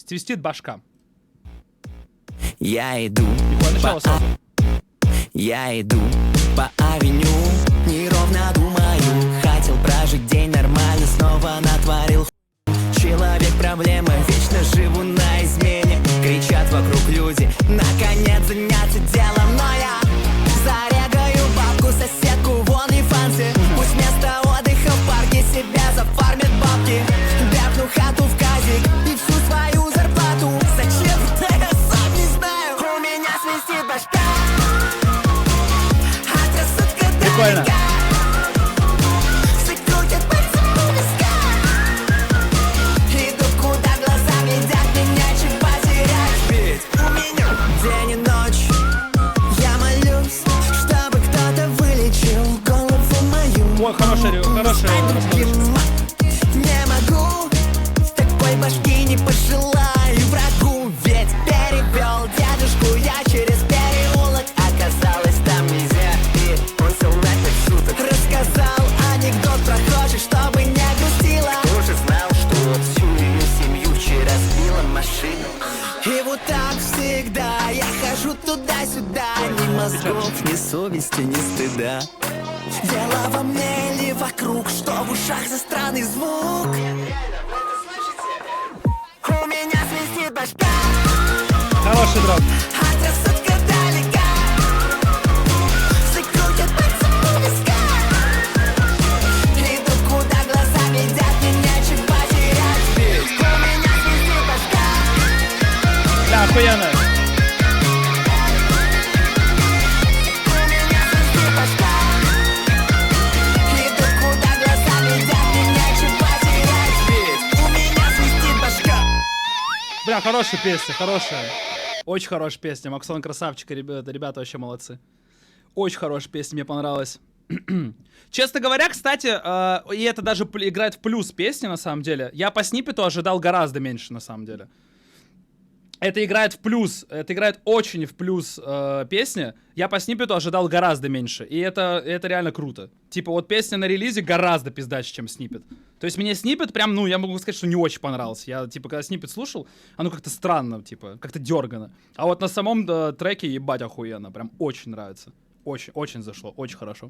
Свистит башка. Я иду Начало сразу. Я иду по авеню, неровно думаю. Хотел прожить день нормально, снова натворил человек проблемы, вечно живу на измене. Кричат вокруг люди, наконец заняться делом. Но я зарягаю бабку, соседку, вон и фанси. Пусть вместо отдыха в парке себя зафармят бабки. Бяпну хату в казик и всю свою зарплату. Зачем? Да я сам не знаю. У меня свистит башка. Прикольно. День и ночь я молюсь, чтобы кто-то вылечил голову мою. Ой, хорошая. Не могу, такой башки не пожелаю врагу. Ведь перевел дядюшку я через переулок. Оказалось там нельзя, и он сел на 5 суток. Рассказал анекдот прохожий, чтобы не грустила. Уже знал, что всю ее семью вчера сбила машина. И вот так всегда я хожу туда-сюда. Ни мозгов, ни совести, ни стыда. Дело во мне или вокруг, что в ушах за странный звук. У меня свистит башка. Хороший дроп. От рассудка далека. Все крутят пальцем у виска. Иду, куда глаза глядят, мне нечего потерять. Ведь у меня свистит башка. Да, охуенно. У меня свистит башка. Иду, куда глаза глядят, мне нечего потерять. Ведь у меня свистит башка. Бля, хорошая песня, хорошая. Очень хорошая песня. Максон красавчик, ребята вообще молодцы. Очень хорошая песня, мне понравилась. Честно говоря, кстати, и это даже играет в плюс песни, на самом деле. Я по сниппету ожидал гораздо меньше, на самом деле. Это играет в плюс, это играет очень в плюс песни. Я по сниппету ожидал гораздо меньше, и это реально круто. Типа вот песня на релизе гораздо пиздаче, чем сниппет. То есть мне сниппет прям, ну, я могу сказать, что не очень понравился. Я, типа, когда сниппет слушал, оно как-то странно, типа, как-то дергано. А вот на самом треке, ебать, охуенно, прям очень нравится. Очень, очень зашло, очень хорошо.